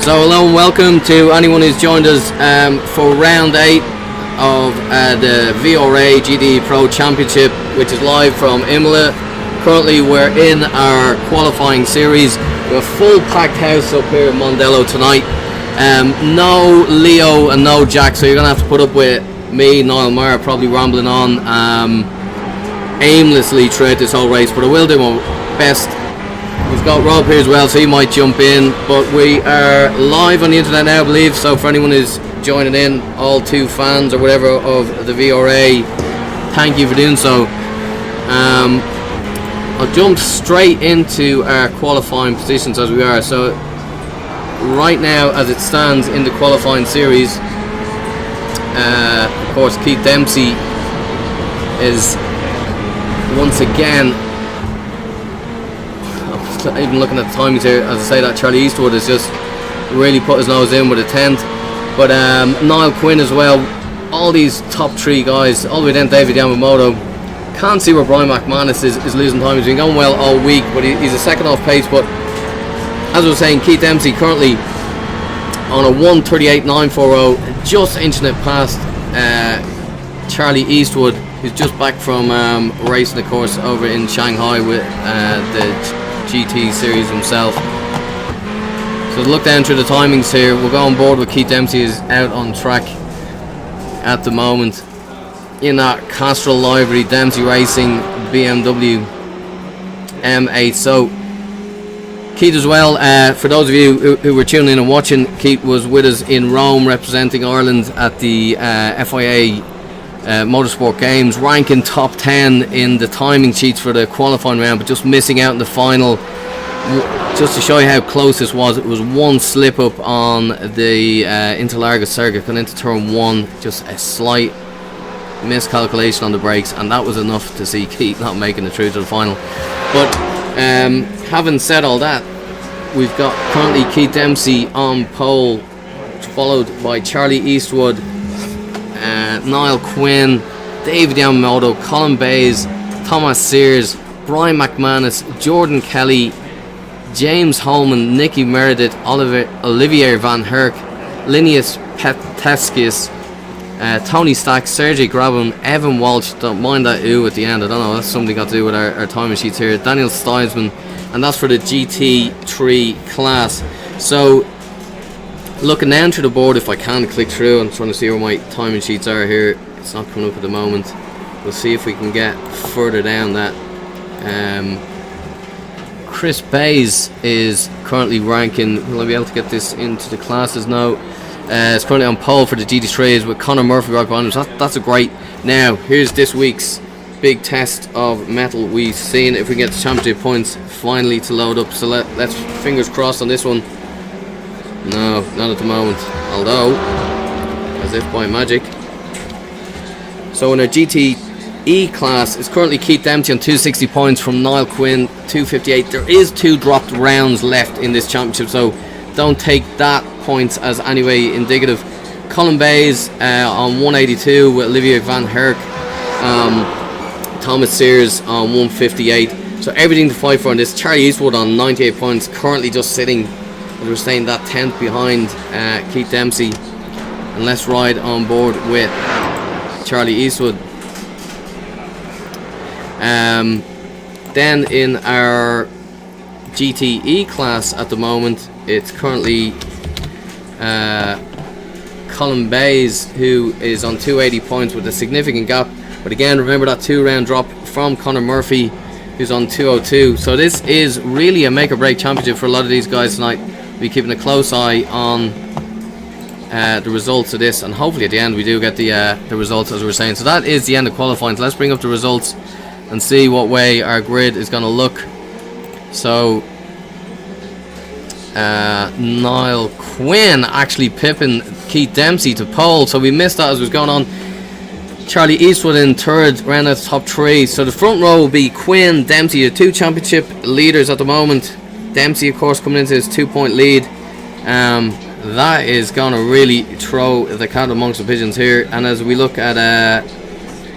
So hello and welcome to anyone who's joined us for round 8 of the VRA GTE Pro Championship, which is live from Imola. Currently we're in our qualifying series. We have a full packed house up here in Mondello tonight. No Leo and no Jack, so you're going to have to put up with me, Niall Maher, probably rambling on aimlessly throughout this whole race, but I will do my best. We've got Rob here as well, so he might jump in, but we are live on the internet now, I believe, so for anyone who's joining in, all two fans or whatever of the VRA, thank you for doing so. I'll jump straight into our qualifying positions as we are. So right now, as it stands in the qualifying series, of course Keith Dempsey is once again, even looking at the timings here, as I say, that Charlie Eastwood has just really put his nose in with a 10th. But Niall Quinn as well, all these top three guys, all the way down to David Yamamoto. Can't see where Brian McManus is losing time. He's been going well all week, but he's a second off pace. But as I was saying, Keith Dempsey currently on a 1:38.940, just inching it past Charlie Eastwood, who's just back from racing the course over in Shanghai with the GT series himself. So look down through the timings here. We'll go on board with Keith Dempsey is out on track at the moment in that Castrol livery, Dempsey Racing BMW M8. So Keith as well, for those of you who were tuning in and watching, Keith was with us in Rome representing Ireland at the FIA Motorsport Games, ranking top 10 in the timing sheets for the qualifying round, but just missing out in the final. Just to show you how close this was, it was one slip up on the Interlagos circuit going into turn 1, just a slight miscalculation on the brakes, and that was enough to see Keith not making it through to the final. But having said all that, we've got currently Keith Dempsey on pole, followed by Charlie Eastwood, Niall Quinn, David Yamamoto, Colin Bays, Thomas Sears, Brian McManus, Jordan Kelly, James Holman, Nicky Meredith, Olivier Van Herk, Linus Peteskis, Tony Stack, Sergey Grabin, Evan Walsh, don't mind that ooh at the end, I don't know, that's something got to do with our timing sheets here, Daniel Steisman, and that's for the GT3 class. So looking down through the board, if I can click through, I'm trying to see where my timing sheets are here. It's not coming up at the moment. We'll see if we can get further down that. Chris Bays is currently ranking, will I be able to get this into the classes now? It's currently on pole for the GT3s with Conor Murphy right behind him. That's a great. Now here's this week's big test of metal. We've seen if we can get the championship points finally to load up, so let's fingers crossed on this one. No, not at the moment, although as if by magic. So in our GTE class, it's currently Keith Dempsey on 260 points from Niall Quinn 258. There is 2 dropped rounds left in this championship, so don't take that points as anyway indicative. Colin Bays on 182 with Olivier Van Herk, Thomas Sears on 158. So everything to fight for on this. Charlie Eastwood on 98 points, currently just sitting, as we're saying, that 10th behind Keith Dempsey. And let's ride on board with Charlie Eastwood. Then in our GTE class at the moment, it's currently Colin Bays, who is on 280 points with a significant gap. But again, remember that 2-round drop from Conor Murphy, who's on 202. So this is really a make or break championship for a lot of these guys tonight. We'll be keeping a close eye on the results of this, and hopefully at the end we do get the results as we were saying. So that is the end of qualifying. So let's bring up the results and see what way our grid is going to look. So Niall Quinn actually pipping Keith Dempsey to pole, so we missed that as was going on. Charlie Eastwood in third, ran at top 3. So the front row will be Quinn, Dempsey, the 2 championship leaders at the moment. Dempsey of course coming into his 2-point lead. That is going to really throw the cat amongst the pigeons here. And as we look at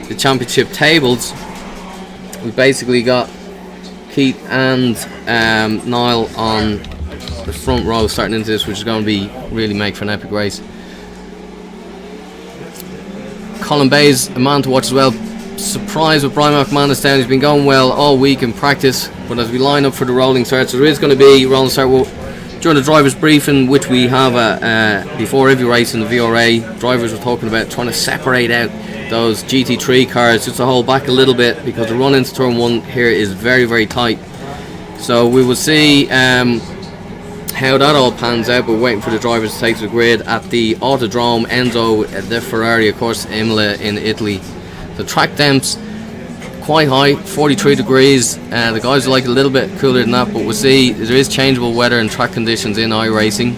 the championship tables, we basically got Keith and Niall on front row starting into this, which is going to be really make for an epic race. Colin Bay's a man to watch as well. Surprised with Brian McManus down. He's been going well all week in practice, but as we line up for the rolling start, so there is going to be rolling start during the drivers briefing, which we have before every race in the VRA. Drivers were talking about trying to separate out those GT3 cars just to hold back a little bit, because the run into turn 1 here is very, very tight. So we will see how that all pans out. We're waiting for the drivers to take to the grid at the Autodrome Enzo de Ferrari, of course, Imola in Italy. The track temps quite high, 43 degrees. The guys are like a little bit cooler than that, but we'll see. There is changeable weather and track conditions in iRacing.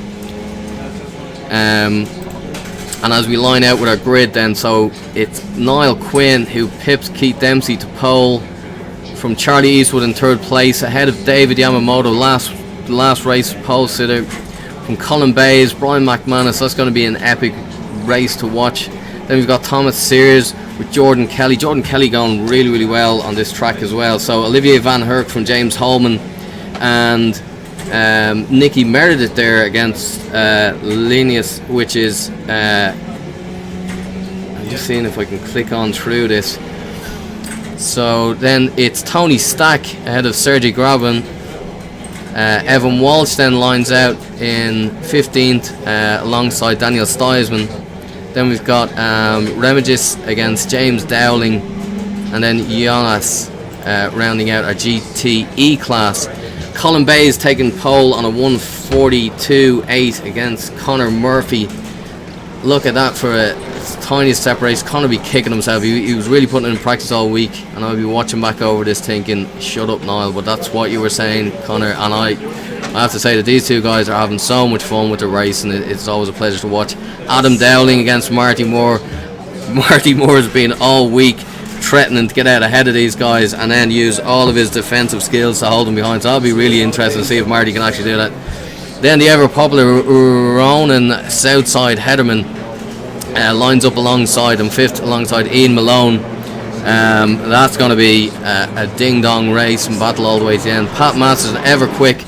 And as we line out with our grid then, so it's Niall Quinn who pips Keith Dempsey to pole from Charlie Eastwood in 3rd place, ahead of David Yamamoto, last race pole sitter. From Colin Bayes, Brian McManus. That's going to be an epic race to watch. Then we've got Thomas Sears with Jordan Kelly. Jordan Kelly going really, really well on this track as well. So Olivier Van Herk from James Holman, and Nicky Meredith there against Linus, which is I'm just seeing if I can click on through this. So then it's Tony Stack ahead of Sergey Grabin. Evan Walsh then lines out in 15th alongside Daniel Steisman. Then we've got Remigis against James Dowling, and then Jonas rounding out our GTE class. Colin Bayes taking pole on a 1:42.8 against Connor Murphy. Look at that for a tiniest separation. Connor be kicking himself. He was really putting it in practice all week, and I'll be watching back over this thinking, shut up Niall, but that's what you were saying, Connor. And I have to say that these two guys are having so much fun with the race, and it's always a pleasure to watch. Adam Dowling against Marty Moore. Marty Moore has been all week threatening to get out ahead of these guys and then use all of his defensive skills to hold them behind. So I'll be really interested to see if Marty can actually do that. Then the ever popular Ronan Southside Hederman lines up alongside him, 5th alongside Ian Malone. That's going to be a ding-dong race and battle all the way to the end. Pat Masters, ever quick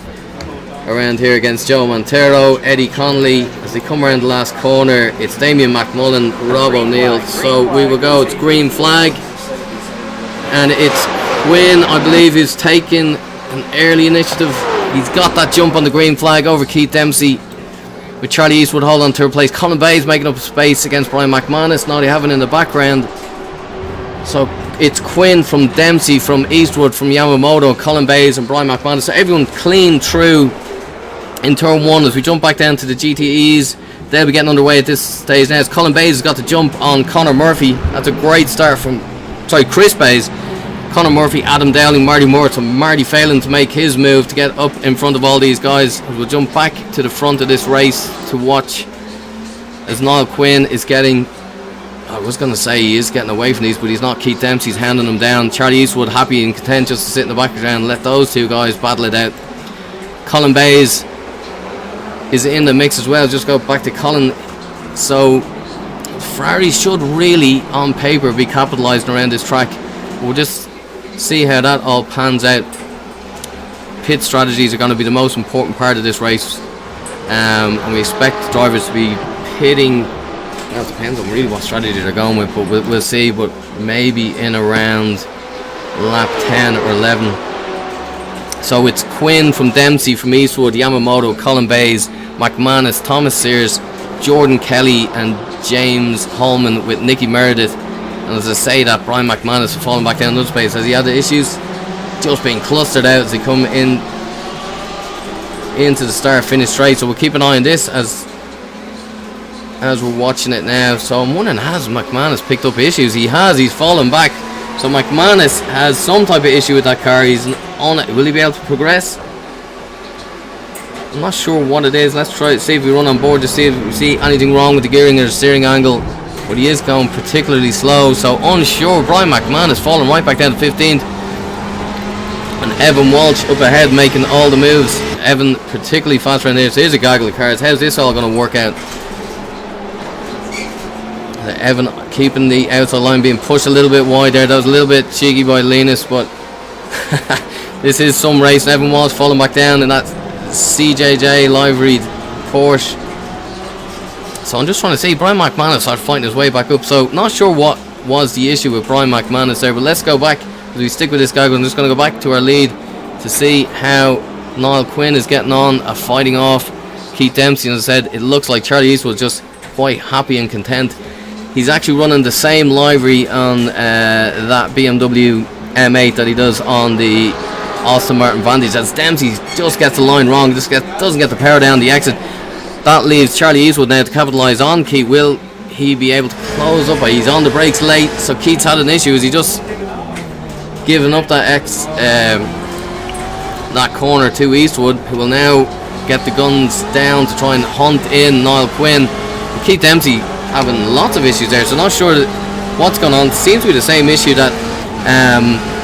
around here against Joe Montero. Eddie Connolly, as they come around the last corner, it's Damien McMullen, Rob O'Neill. So we will go, it's green flag, and it's Quinn, I believe, who's taking an early initiative. He's got that jump on the green flag over Keith Dempsey, with Charlie Eastwood hold on 3rd place. Colin Bayes making up space against Brian McManus. Now they have it in the background. So it's Quinn from Dempsey, from Eastwood, from Yamamoto, Colin Bayes and Brian McManus. So everyone clean through in turn 1. As we jump back down to the GTEs, they'll be getting underway at this stage now. As Colin Bayes has got the jump on Connor Murphy. That's a great start from Chris Bayes, Connor Murphy, Adam Dowling, Marty Moore. So Marty failing to make his move to get up in front of all these guys. We'll jump back to the front of this race to watch as Niall Quinn is getting, I was going to say he is getting away from these, but he's not. Keith Dempsey's handing them down. Charlie Eastwood happy and content just to sit in the background and let those two guys battle it out. Colin Bayes is in the mix as well. Just go back to Colin. So Ferrari should really on paper be capitalising around this track. We'll just see how that all pans out. Pit strategies are going to be the most important part of this race, and we expect drivers to be pitting. Well, it depends on really what strategy they're going with, but we'll see. But maybe in around lap 10 or 11. So it's Quinn from Dempsey, from Eastwood, Yamamoto, Colin Bayes, McManus, Thomas Sears, Jordan Kelly and James Holman with Nicky Meredith. And as I say that, Brian McManus has fallen back down another space. Has he had the issues? Just being clustered out as they come in into the start-finish straight. So we'll keep an eye on this as we're watching it now. So I'm wondering, has McManus picked up issues? He has. He's fallen back. So McManus has some type of issue with that car. He's on it. Will he be able to progress? I'm not sure what it is. Let's try to see if we run on board to see if we see anything wrong with the gearing or the steering angle. But he is going particularly slow, so unsure. Brian McManus falling right back down to 15th. And Evan Walsh up ahead making all the moves. Evan particularly fast around there. So here's a gaggle of cars. How's this all going to work out? Evan keeping the outside line, being pushed a little bit wide there. That was a little bit cheeky by Linus, but this is some race. Evan Walsh falling back down in that CJJ livery Porsche. So I'm just trying to see, Brian McManus started fighting his way back up. So not sure what was the issue with Brian McManus there, but let's go back, as we stick with this guy. I'm just going to go back to our lead to see how Niall Quinn is getting on, fighting off Keith Dempsey. And as I said, it looks like Charlie Eastwood just quite happy and content. He's actually running the same livery on that BMW M8 that he does on the Aston Martin Vantage. As Dempsey just gets the line wrong, doesn't get the power down the exit. That leaves Charlie Eastwood now to capitalise on Keith. Will he be able to close up? He's on the brakes late, so Keith's had an issue. Is he just giving up that corner to Eastwood, who will now get the guns down to try and hunt in Niall Quinn? Keith Dempsey having lots of issues there, so not sure what's going on. Seems to be the same issue that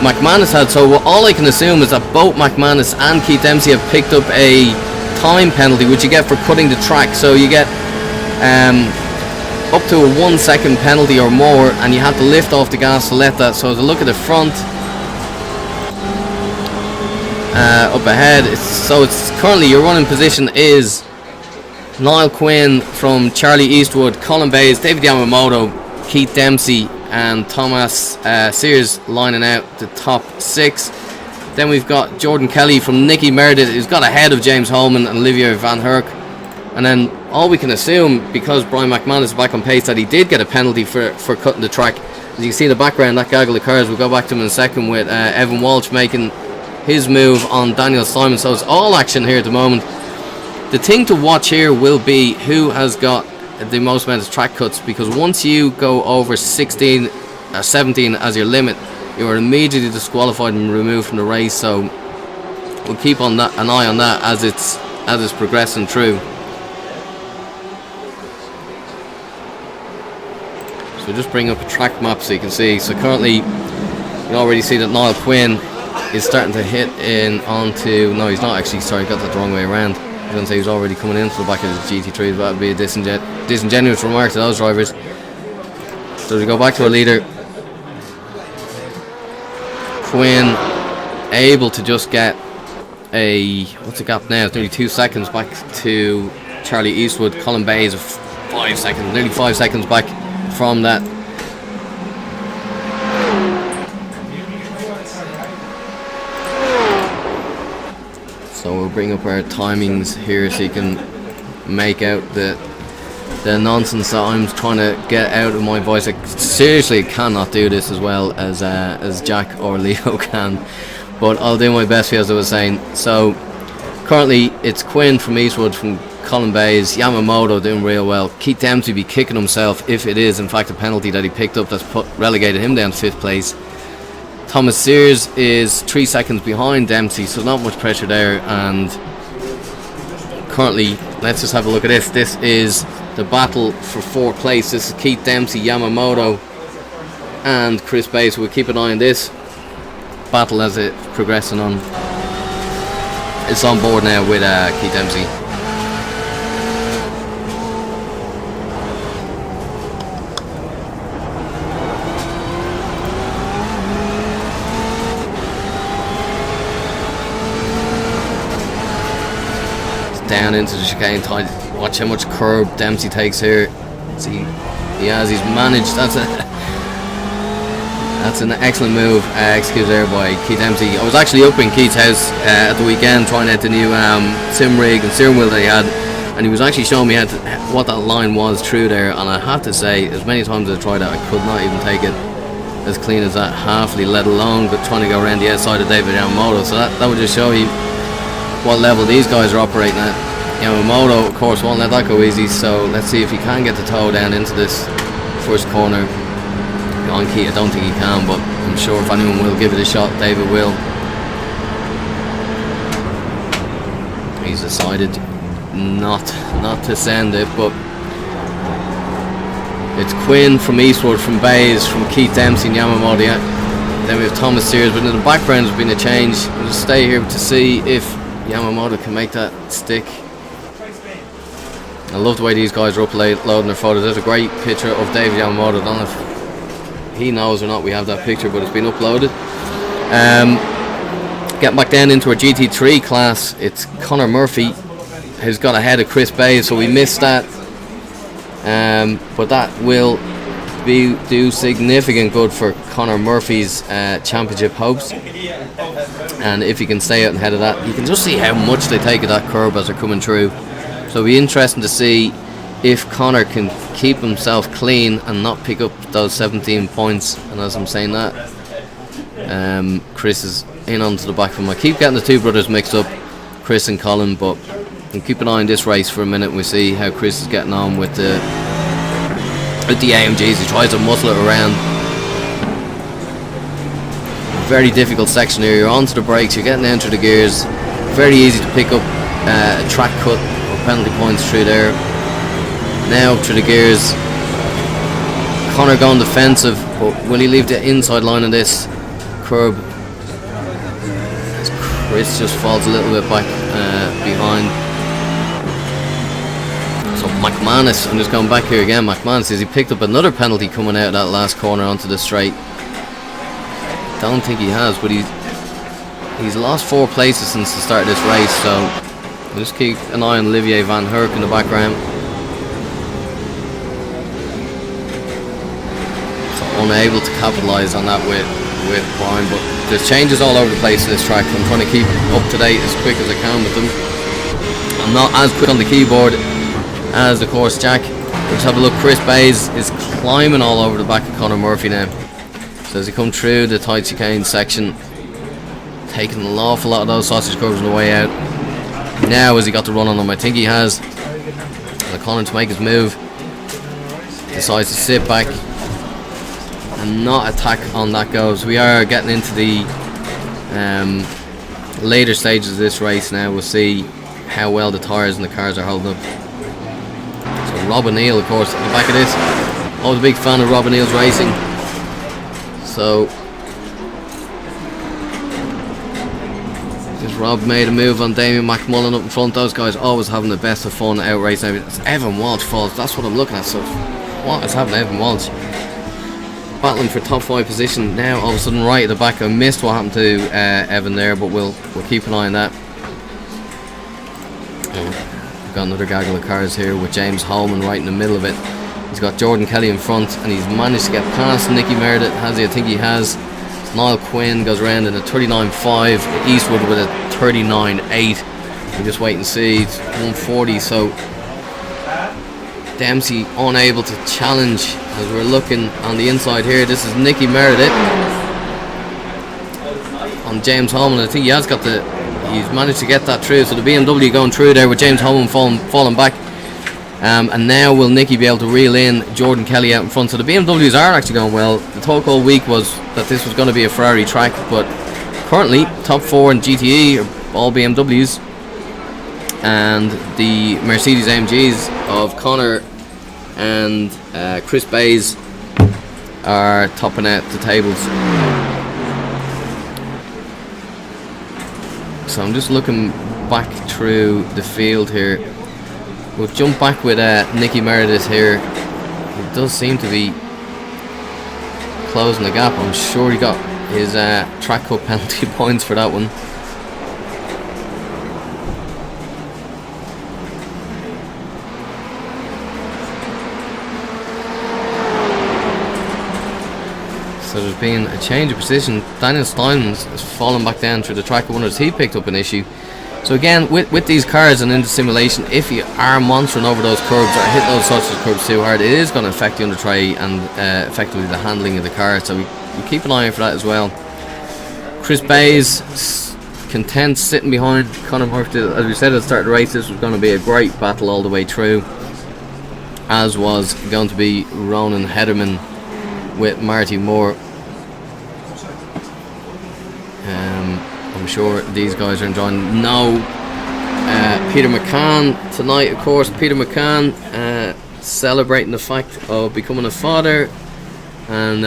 McManus had. So all I can assume is that both McManus and Keith Dempsey have picked up a time penalty, which you get for cutting the track. So you get up to a 1 second penalty or more, and you have to lift off the gas to let that. So as I look at the front, up ahead, it's currently your running position is Niall Quinn from Charlie Eastwood, Colin Bays, David Yamamoto, Keith Dempsey and Thomas Sears lining out the top 6. Then we've got Jordan Kelly from Nicky Meredith, who's got ahead of James Holman and Olivier Van Herk. And then all we can assume, because Brian McManus is back on pace, that he did get a penalty for cutting the track. As you can see in the background, that gaggle of cars, we'll go back to him in a second, with Evan Walsh making his move on Daniel Simon. So it's all action here at the moment. The thing to watch here will be who has got the most amount of track cuts, because once you go over 16 or 17 as your limit, you are immediately disqualified and removed from the race. So we'll keep an eye on that as it's progressing through. So just bring up a track map so you can see. So currently you can already see that Niall Quinn is starting to hit in onto, no he's not actually, sorry, got that the wrong way around. I was going to say he's already coming into the back of the GT3, but that would be a disingenuous remark to those drivers. So we go back to our leader, Quinn, able to just get what's the gap now? It's nearly 2 seconds back to Charlie Eastwood. Colin Bays of 5 seconds, nearly 5 seconds back from that. So we'll bring up our timings here so you can make out the nonsense that I'm trying to get out of my voice. I seriously cannot do this as well as Jack or Leo can, but I'll do my best for you, as I was saying. So currently it's Quinn from Eastwood, from Colin Bays, Yamamoto doing real well. Keith Dempsey be kicking himself if it is in fact a penalty that he picked up that's relegated him down to 5th place. Thomas Sears is 3 seconds behind Dempsey, so not much pressure there. And currently, let's just have a look at this. This is the battle for 4th place. This is Keith Dempsey, Yamamoto and Chris Bays. So we'll keep an eye on this battle as it's progressing on. It's on board now with Keith Dempsey. Down into the chicane tight. Watch how much curb Dempsey takes here. See, he's managed. That's an excellent move executed there by Keith Dempsey. I was actually up in Keith's house at the weekend trying out the new sim rig and steering wheel that he had, and he was actually showing me what that line was through there. And I have to say, as many times as I tried it, I could not even take it as clean as that halfly, let alone but trying to go around the outside of David Yamamoto. So that would just show you what level these guys are operating at. Yamamoto, of course, won't let that go easy, so let's see if he can get the toe down into this first corner. On Keith, I don't think he can, but I'm sure if anyone will give it a shot, David will. He's decided not to send it, but it's Quinn from Eastwood, from Bays, from Keith Dempsey and Yamamoto. Then we have Thomas Sears, but in the background there's been a change. We'll just stay here to see if Yamamoto can make that stick. I love the way these guys are uploading their photos. There's a great picture of David Yamamoto. I don't know if he knows or not we have that picture, but it's been uploaded. Getting back down into our GT3 class, it's Conor Murphy who's got ahead of Chris Bay, so we missed that. But that will do significant good for Conor Murphy's championship hopes. And if he can stay out ahead of that, you can just see how much they take of that curb as they're coming through. So it'll be interesting to see if Conor can keep himself clean and not pick up those 17 points. And as I'm saying that, Chris is in onto the back of him. I keep getting the two brothers mixed up, Chris and Colin, but we'll keep an eye on this race for a minute and we see how Chris is getting on with the AMGs. He tries to muscle it around. Very difficult section here. You're onto the brakes, you're getting down through the gears. Very easy to pick up a track cut or penalty points through there. Now up through the gears. Conor going defensive, but will he leave the inside line of this curb? Chris just falls a little bit back behind. So McManus, I'm just going back here again. McManus says he picked up another penalty coming out of that last corner onto the straight. Don't think he has, but he's lost 4 places since the start of this race, so we'll just keep an eye on Olivier Van Herk in the background. So unable to capitalise on that with Brian, but there's changes all over the place in this track. I'm trying to keep up to date as quick as I can with them. I'm not as quick on the keyboard as, of course, Jack. Let's have a look. Chris Bays is climbing all over the back of Conor Murphy now. So as he come through the tight chicane section, taking an awful lot of those sausage curves on the way out. Now has he got the run on him? I think he has. And Conor to make his move, decides to sit back and not attack on that goes. We are getting into the later stages of this race now. We'll see how well the tyres and the cars are holding up. So Rob O'Neill, of course, at the back of this. Always a big fan of Rob O'Neill's racing. So just Rob made a move on Damien McMullen up in front. Those guys always having the best of fun out racing. It's Evan Walsh falls. That's what I'm looking at. So what is happening to Evan Walsh? Battling for top 5 position now. All of a sudden, right at the back. I missed what happened to Evan there, but we'll keep an eye on that. We've got another gaggle of cars here with James Holman right in the middle of it. He's got Jordan Kelly in front, and he's managed to get past Nicky Meredith. Has he? I think he has. Niall Quinn goes around in a 39.5. Eastwood with a 39.8. We just wait and see. It's 140. So Dempsey unable to challenge as we're looking on the inside here. This is Nicky Meredith on James Holman. I think he has got he's managed to get that through. So the BMW going through there with James Holman falling back. And now will Nicky be able to reel in Jordan Kelly out in front. So the BMWs are actually going well. The talk all week was that this was going to be a Ferrari track, but currently top 4 in GTE are all BMWs, and the Mercedes AMGs of Conor and Chris Bays are topping out the tables. So I'm just looking back through the field here. We'll jump back with Nicky Meredith here. He does seem to be closing the gap. I'm sure he got his track cut penalty points for that one. So there's been a change of position. Daniel Steinman's has fallen back down through the track. I wonder if he picked up an issue. So again, with these cars and in the simulation, if you are monstering over those curbs or hit those sausage curbs too hard, it is going to affect the under tray and effectively the handling of the car. So we keep an eye out for that as well. Chris Bays content sitting behind Conor Murphy. As we said at the start of the race, this was going to be a great battle all the way through, as was going to be Ronan Hederman with Marty Moore. I'm sure these guys are enjoying. No, Peter McCann tonight, of course. Peter McCann celebrating the fact of becoming a father, and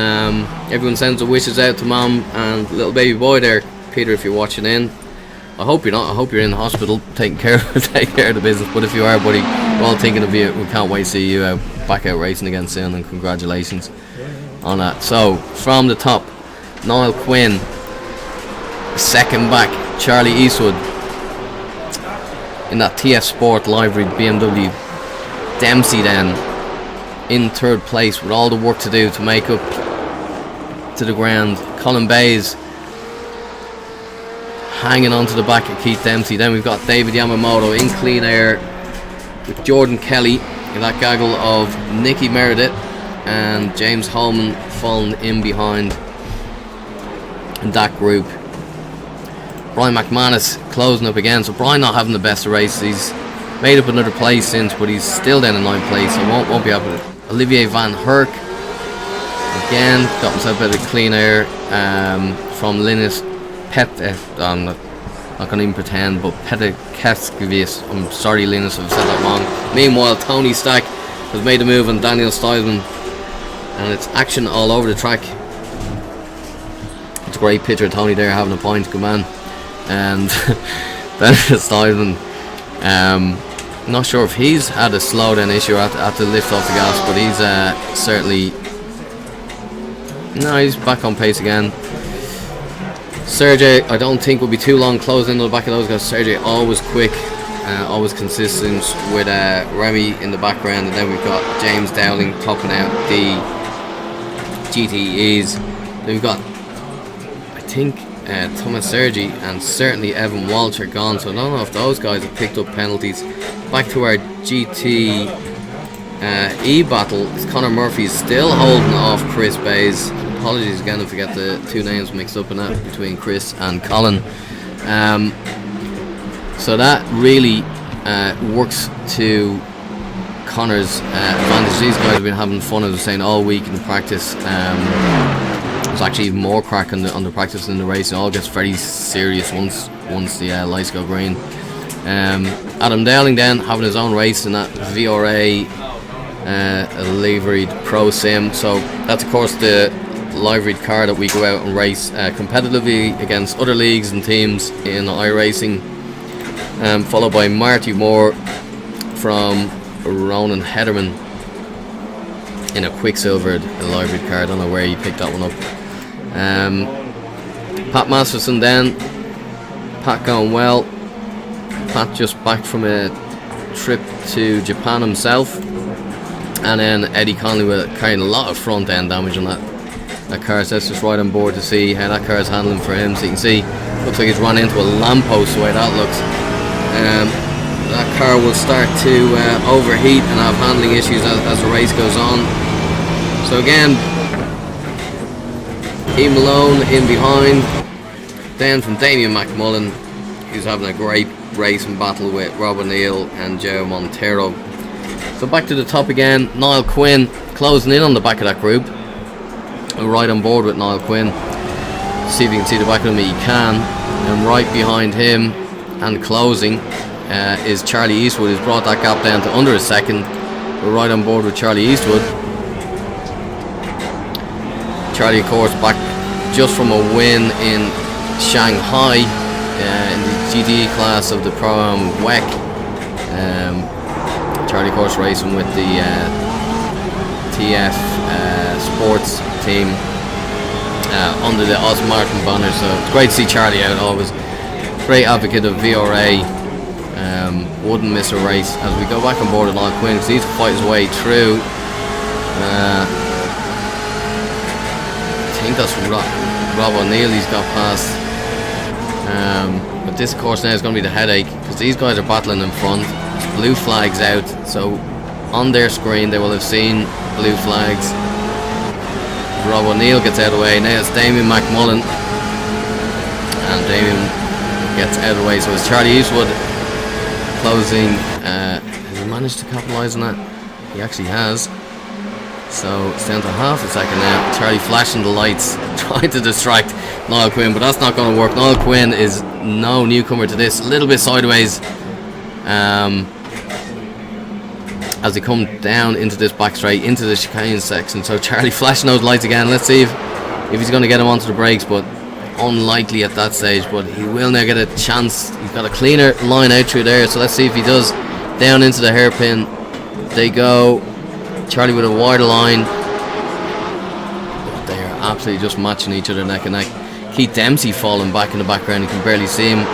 everyone sends the wishes out to mom and little baby boy there. Peter, if you're watching in, I hope you're not. I hope you're in the hospital taking care of the business. But if you are, buddy, we're all thinking of you. We can't wait to see you back out racing again soon, and congratulations on that. So from the top, Niall Quinn second back, Charlie Eastwood, in that TF Sport livery BMW. Dempsey then in third place with all the work to do to make up to the ground. Colin Bays hanging on to the back of Keith Dempsey. Then we've got David Yamamoto in clean air with Jordan Kelly in that gaggle of Nicky Meredith and James Holman falling in behind in that group. Brian McManus closing up again, so Brian not having the best of races. He's made up another place since, but he's still down in 9th place, so won't be able to. Olivier Van Herk again got himself a bit of clean air from Linus I'm not going to even pretend, but Petekevicius. I'm sorry, Linus, if I've said that wrong. Meanwhile, Tony Stack has made a move on Daniel Stileman, and it's action all over the track. It's a great picture of Tony there having a pint, good man. And Daniel Stileman, not sure if he's had a slowdown issue at the lift off the gas, but he's certainly, no, he's back on pace again. Sergey, I don't think will be too long closing into the back of those guys. Sergey always quick, always consistent with Remy in the background, and then we've got James Dowling topping out the GTEs. Then we've got, I think, Thomas Sergi and certainly Evan Walsh are gone, so I don't know if those guys have picked up penalties. Back to our GT battle. Connor Murphy is still holding off Chris Bays. Apologies again if I get the two names mixed up in that between Chris and Colin. So that really works to Connor's advantage. These guys have been having fun, as I was saying, all week in the practice. There's actually even more crack on the practice than the race. It all gets very serious once the lights go green. Adam Dowling then having his own race in that VRA liveried Pro Sim. So that's of course the liveried car that we go out and race competitively against other leagues and teams in iRacing, followed by Marty Moore from Ronan Hederman in a Quicksilvered liveried car. I don't know where he picked that one up. Pat Masterson then, Pat going well. Pat just back from a trip to Japan himself, and then Eddie Conley with carrying a lot of front end damage on that car, so that's just right on board to see how that car is handling for him. So you can see, looks like he's run into a lamppost the way that looks. That car will start to overheat and have handling issues as the race goes on. So again, Ian Malone in behind, then from Damien McMullen, who's having a great race and battle with Rob O'Neill and Joe Montero. So back to the top again, Niall Quinn closing in on the back of that group. We're right on board with Niall Quinn. See if you can see the back of him. He can. And right behind him and closing is Charlie Eastwood, who's brought that gap down to under a second. We're right on board with Charlie Eastwood. Charlie, of course, back just from a win in Shanghai in the GTE class of the Pro-Am WEC. Charlie, of course, racing with the TF Sports team under the Oscar Martin banner. So it's great to see Charlie out. Always great advocate of VRA. Wouldn't miss a race. As we go back on board with Niall Quinn, because he's fighting his way through. I think that's Rob O'Neill he's got past. But this course now is going to be the headache, because these guys are battling in front. Blue flags out, so on their screen they will have seen blue flags. Rob O'Neill gets out of the way. Now it's Damien McMullen, and Damien gets out of the way. So it's Charlie Eastwood closing. Has he managed to capitalise on that? He actually has. So it's down to half a second now. Charlie flashing the lights, trying to distract Niall Quinn, but that's not going to work. Niall Quinn is no newcomer to this. A little bit sideways as they come down into this back straight, into the chicane section. So Charlie flashing those lights again. Let's see if he's going to get him onto the brakes, but unlikely at that stage. But he will now get a chance. He's got a cleaner line out through there, so let's see if he does. Down into the hairpin they go. Charlie with a wider line. They are absolutely just matching each other neck and neck. Keith Dempsey falling back in the background. You can barely see him.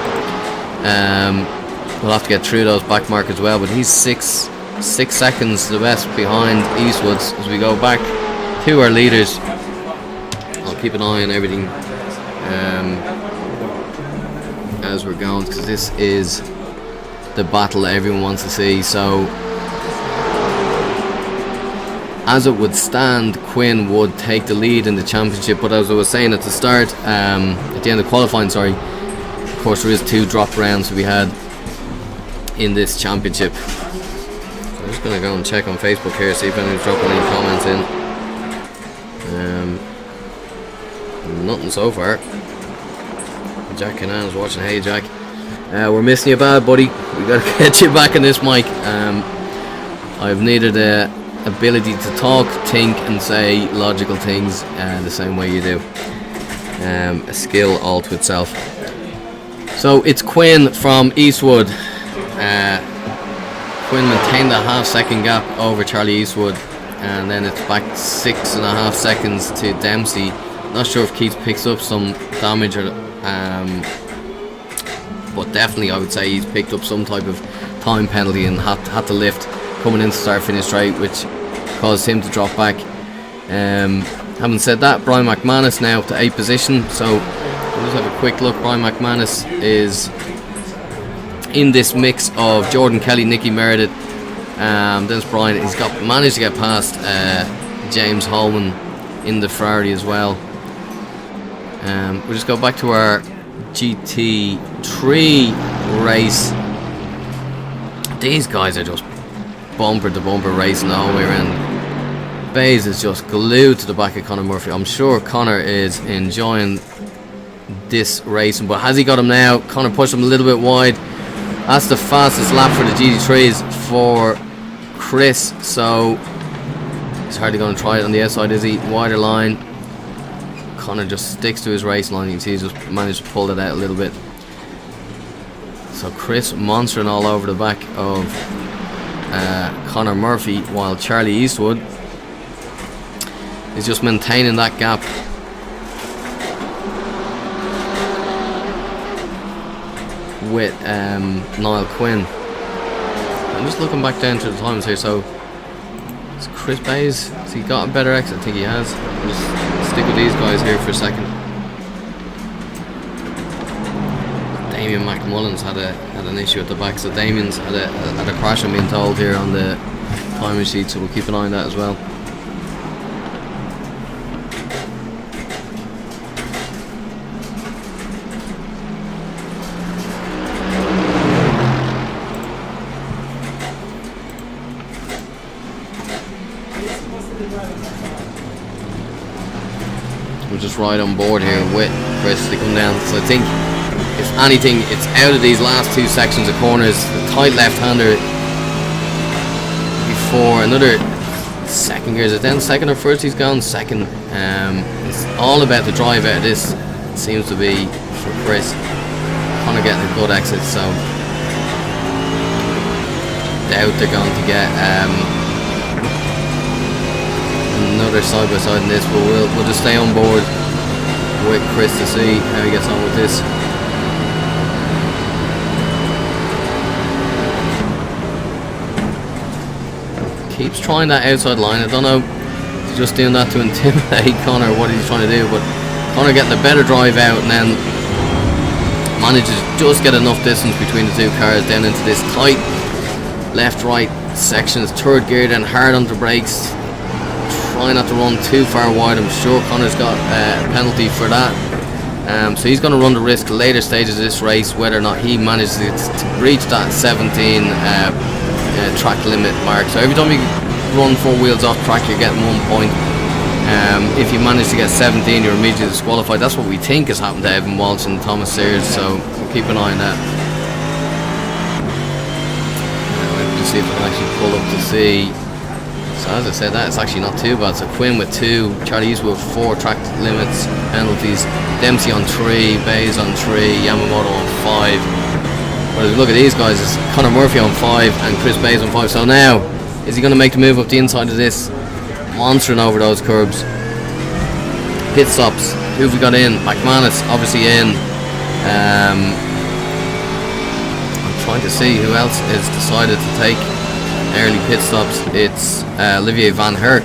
We'll have to get through those back markers as well, but he's 6 seconds to the best behind Eastwoods as we go back to our leaders. I'll keep an eye on everything as we're going, because this is the battle that everyone wants to see. So as it would stand, Quinn would take the lead in the championship, but as I was saying at the start, at the end of qualifying, sorry, of course there is 2 drop rounds to be had in this championship. So I'm just going to go and check on Facebook here, see if anyone's dropping any comments in. Nothing so far. Jack Canan's watching. Hey Jack, we're missing you bad, buddy. We got to get you back in this mic. I've needed the ability to talk, think and say logical things the same way you do. A skill all to itself. So it's Quinn from Eastwood. Quinn maintained a half-second gap over Charlie Eastwood, and then it's back 6.5 seconds to Dempsey. Not sure if Keith picks up some damage or but definitely I would say he's picked up some type of time penalty and had to lift coming into start-finish straight, which caused him to drop back. Having said that, Brian McManus now up to 8th position. So we'll just have a quick look. Brian McManus is in this mix of Jordan Kelly, Nicky Meredith, Dennis Bryan. He's managed to get past James Holman in the Ferrari as well. We'll just go back to our GT3 race. These guys are just bumper to bumper racing the whole way around. Bays is just glued to the back of Conor Murphy. I'm sure Conor is enjoying this racing, but has he got him now? Conor pushed him a little bit wide. That's the fastest lap for the GT3s for Chris, so he's hardly going to try it on the outside, is he? Wider line. Conor just sticks to his race line. You can see he's just managed to pull that out a little bit. So Chris monstering all over the back of Conor Murphy, while Charlie Eastwood is just maintaining that gap. With Niall Quinn. I'm just looking back down to the times here. So is Chris Bays, has he got a better exit? I think he has. I'll just stick with these guys here for a second. Damien McMullen's had an issue at the back, so Damien's had a crash, I'm being told here on the timing sheet, so we'll keep an eye on that as well. We're just right on board here with Chris to come down. So I think if anything, it's out of these last 2 sections of corners. The tight left-hander before another second gear. Is it down second or first? He's gone second. It's all about the drive out of this, it seems to be, for Chris. Kind of getting a good exit, so doubt they're going to get another side by side in this, but we'll just stay on board with Chris to see how he gets on with this. Keeps trying that outside line. I don't know if he's just doing that to intimidate Conor, what he's trying to do, but Conor getting a better drive out and then manages to just get enough distance between the 2 cars down into this tight left-right sections. Third gear, then hard on the brakes. Trying not to run too far wide. I'm sure Conor's got a penalty for that. So he's going to run the risk later stages of this race whether or not he manages to breach that 17 track limit mark. So every time you run 4 wheels off track, you're getting 1 point. If you manage to get 17, you're immediately disqualified. That's what we think has happened to Evan Walsh and Thomas Sears, so we'll keep an eye on that. Let's see if I can actually pull up to see. So as I said, that's actually not too bad. So Quinn with 2, Charlie Eastwood with 4 track limits penalties, Dempsey on 3, Bays on 3, Yamamoto on 5. But as we look at these guys, it's Conor Murphy on 5 and Chris Bays on 5. So now, is he going to make the move up the inside of this? Monstering over those curbs. Pit stops who have we got in? McManus obviously in. I'm trying to see who else is decided to take early pit stops. It's Olivier Van Herk.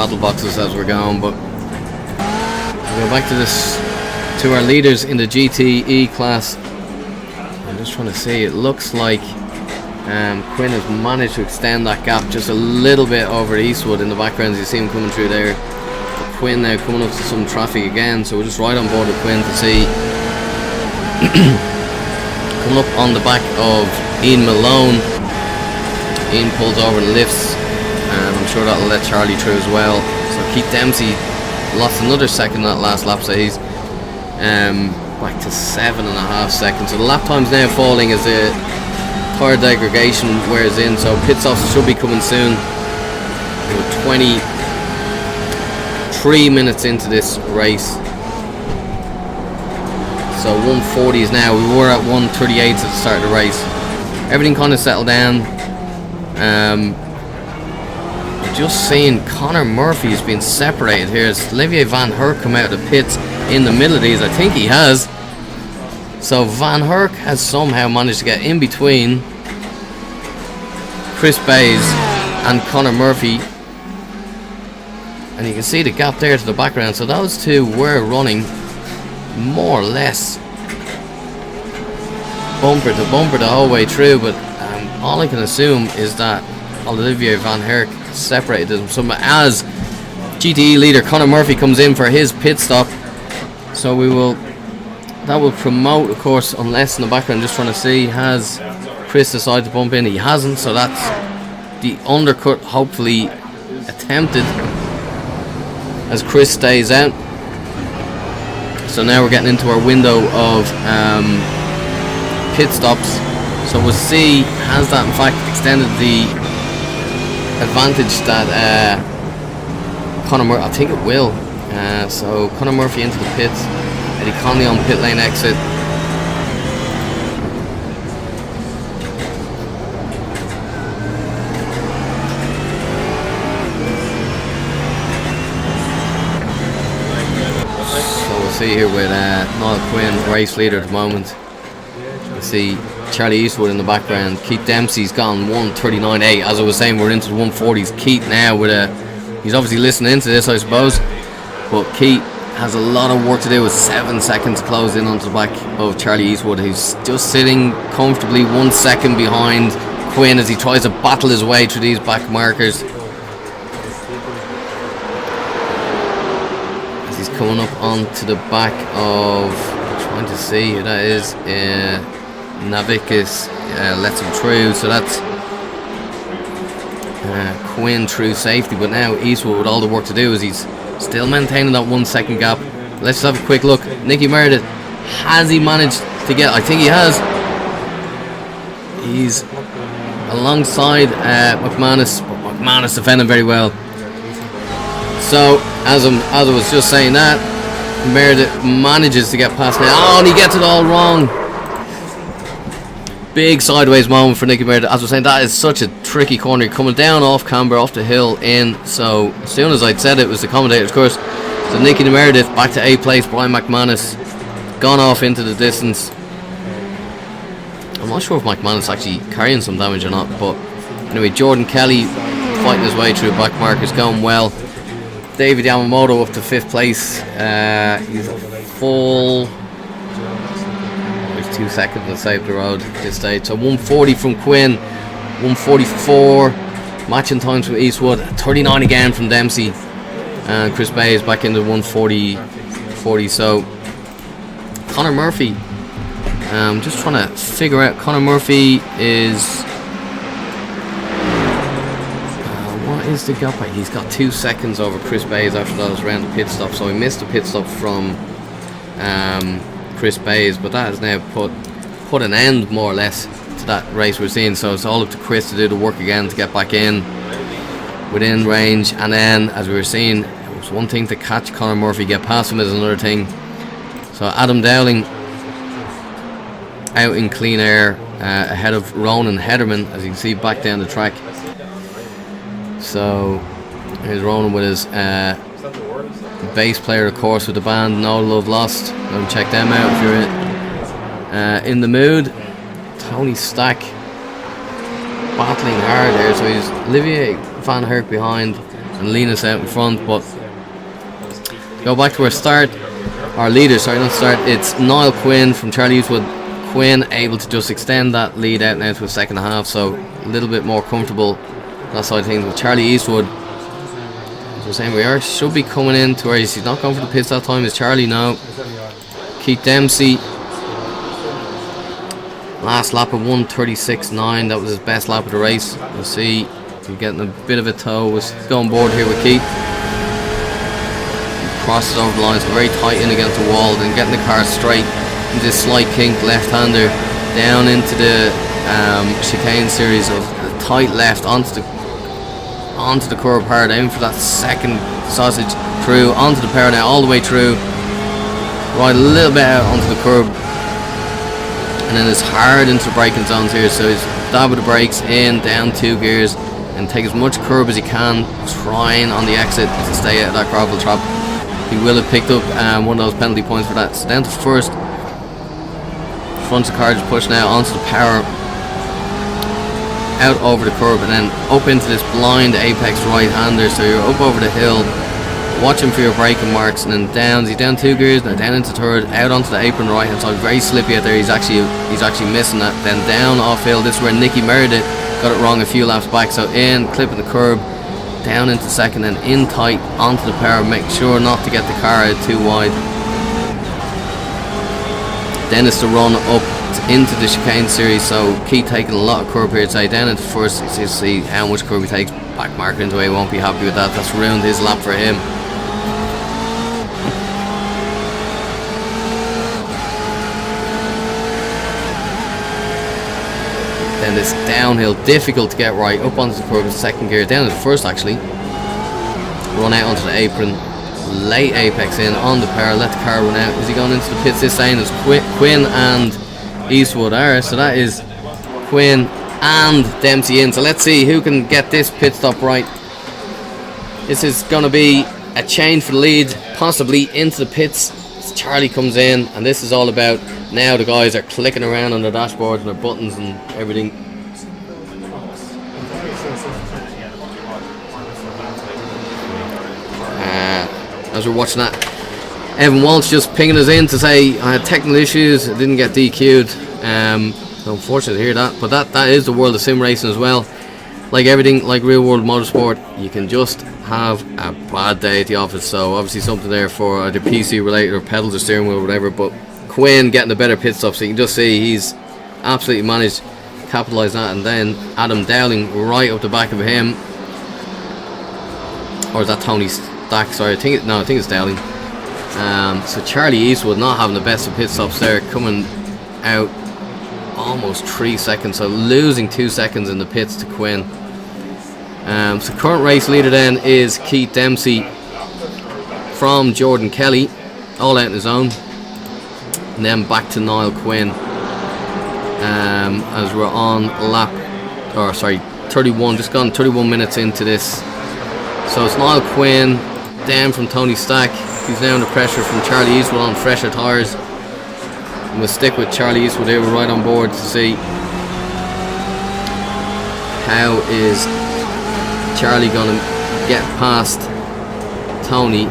battle boxes as we're going, but we'll go back to this, to our leaders in the GTE class. I'm just trying to see, it looks like Quinn has managed to extend that gap just a little bit over Eastwood in the background. You see him coming through there. But Quinn now coming up to some traffic again, so we're just right on board with Quinn to see. Coming up on the back of Ian Malone. Ian pulls over and lifts, and I'm sure that'll let Charlie through as well. So Keith Dempsey lost another second that last lap, so he's back to 7.5 seconds. So the lap time's now falling as the tyre degradation wears in, so pit stops should be coming soon. We're 23 minutes into this race. So 140s now. We were at 138 at the start of the race. Everything kind of settled down. Just seeing Connor Murphy has been separated here. It's Olivier Van Herk come out of the pits in the middle of these. I think he has. So Van Herk has somehow managed to get in between Chris Bays and Connor Murphy. And you can see the gap there to the background. So those two were running more or less bumper to bumper the whole way through, but all I can assume is that Olivier Van Herk separated them somewhat as GTE leader Connor Murphy comes in for his pit stop. So that will promote, of course, unless in the background, just trying to see, has Chris decided to bump in? He hasn't, so that's the undercut hopefully attempted as Chris stays out. So now we're getting into our window of pit stops. So we'll see, has that in fact extended the advantage that Connor Murphy, I think it will. So Connor Murphy into the pits, Eddie Conley on pit lane exit. So we'll see here with Niall Quinn, race leader at the moment. We'll see Charlie Eastwood in the background. Keith Dempsey's gone 1:39.8. As I was saying, we're into the 140s. Keith now with he's obviously listening into this, I suppose. But Keith has a lot of work to do with 7 seconds closed in onto the back of Charlie Eastwood, who's just sitting comfortably 1 second behind Quinn as he tries to battle his way through these back markers. As he's coming up onto the back of, trying to see who that is. Navikas lets him through, so that's Quinn through safety. But now Eastwood with all the work to do is he's still maintaining that 1 second gap. Let's have a quick look. Nicky Meredith, has he managed to get? I think he has. He's alongside McManus, but McManus defending very well. So as I was just saying that, Meredith manages to get past now. Oh, and he gets it all wrong. Big sideways moment for Nicky Meredith. As I was saying, that is such a tricky corner. Coming down off camber, off the hill, in. So as soon as I'd said it was the commentator's course. So Nicky Meredith back to 8th place. Brian McManus gone off into the distance. I'm not sure if McManus actually carrying some damage or not, but anyway, Jordan Kelly fighting his way through back markers, going well. David Yamamoto up to 5th place. He's a full 2 seconds to save the road at this stage. So 140 from Quinn, 144 matching times from Eastwood, 39 again from Dempsey, and Chris Bay is back into 140. So Connor Murphy, just trying to figure out, Connor Murphy is what is the gap? He's got 2 seconds over Chris Bays after those round of pit stop, so he missed a pit stop from Chris Bays, but that has now put put an end more or less to that race we're seeing. So it's all up to Chris to do the work again to get back in within range. And then, as we were seeing, it was one thing to catch Conor Murphy, get past him is another thing. So Adam Dowling out in clean air ahead of Ronan Hederman, as you can see back down the track. So here's Ronan with his bass player, of course, with the band No Love Lost. Go and check them out if you're in the mood. Tony Stack battling hard here, so he's Olivier Van Herk behind and Linus out in front. But go back to our start, our leader, sorry, not start, it's Niall Quinn from Charlie Eastwood. Quinn able to just extend that lead out now to a second half, so a little bit more comfortable that side of things. With Charlie Eastwood, as we're saying, we should be coming in to where he's not going for the pits that time. Is Charlie now? Keith Dempsey, last lap of 1:36.9. That was his best lap of the race. We'll see he's getting a bit of a tow. We'll go on board here with Keith. Crosses over the line, so very tight in against the wall, then getting the car straight into this slight kink left-hander down into the chicane series of tight left onto the curb hard, aiming for that second sausage through onto the power now, all the way through, right a little bit out onto the curb, and then it's hard into the braking zones here. So he's dab with the brakes in, down 2 gears, and take as much curb as he can, trying on the exit to stay out of that gravel trap. He will have picked up one of those penalty points for that. So down to first, front of the car just push now onto the power, out over the curb, and then up into this blind apex right-hander. So you're up over the hill, watching for your braking marks, and then down. He's down 2 gears, now down into third, out onto the apron right-hand side. Very slippy out there. He's actually missing that. Then down off hill. This is where Nicky Meredith got it wrong a few laps back. So in, clipping the curb, down into second, and in tight onto the power. Make sure not to get the car out too wide. Then it's the run up into the chicane series, so Keith taking a lot of curb here today. Down into first, you see how much curb he takes. Back marker into way, won't be happy with that. That's ruined his lap for him. Then this downhill, difficult to get right, up onto the curb in second gear, down into first actually. Run out onto the apron, late apex in on the power, let the car run out. Is he going into the pits this time? It's Quinn and Eastwood are, so that is Quinn and Dempsey in. So let's see who can get this pit stop right. This is going to be a change for the lead, possibly into the pits as Charlie comes in, and this is all about now the guys are clicking around on their dashboards and their buttons and everything. As we're watching that, Evan Walsh just pinging us in to say I had technical issues, I didn't get DQ'd. Unfortunate to hear that, but that is the world of sim racing as well. Like everything, like real world motorsport, you can just have a bad day at the office. So obviously something there for either PC related or pedals or steering wheel or whatever. But Quinn getting a better pit stop, so you can just see he's absolutely managed to capitalise that. And then Adam Dowling right up the back of him, or is that Tony Stack? Sorry, I think it's Dowling. So Charlie Eastwood not having the best of pit stops there, coming out almost 3 seconds, so losing 2 seconds in the pits to Quinn. So current race leader then is Keith Dempsey from Jordan Kelly, all out in his own, and then back to Niall Quinn as we're on lap, 31, just gone 31 minutes into this. So it's Niall Quinn down from Tony Stack. He's now under pressure from Charlie Eastwood on fresher tyres. And we'll stick with Charlie Eastwood here. We're right on board to see how is Charlie going to get past Tony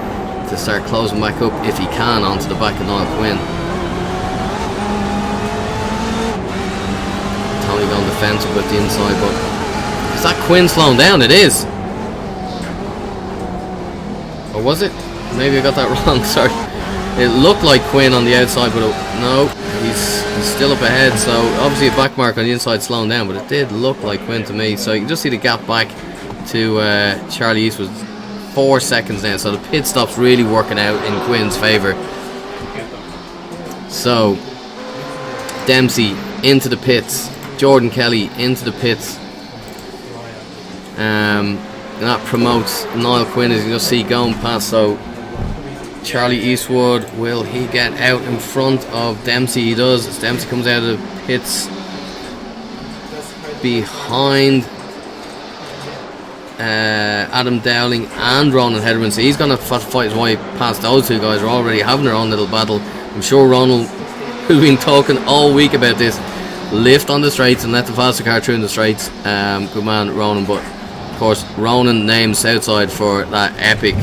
to start closing back up, if he can, onto the back of Niall Quinn. Tony going defensive with the inside, but is that Quinn slowing down? It is. Or was it? Maybe I got that wrong, sorry. It looked like Quinn on the outside, but no, he's still up ahead. So obviously a back mark on the inside slowing down, but it did look like Quinn to me. So you can just see the gap back to Charlie Eastwood, 4 seconds now. So the pit stop's really working out in Quinn's favour. So Dempsey into the pits. Jordan Kelly into the pits. And that promotes Niall Quinn, as you can see, going past. So Charlie Eastwood, will he get out in front of Dempsey? He does, as Dempsey comes out of the pits behind Adam Dowling and Ronan Hederman. So he's going to fight his way past those two guys. Are already having their own little battle. I'm sure Ronald, who's been talking all week about this, lift on the straights and let the faster car through in the straights. Good man Ronan. But of course Ronan named Southside for that epic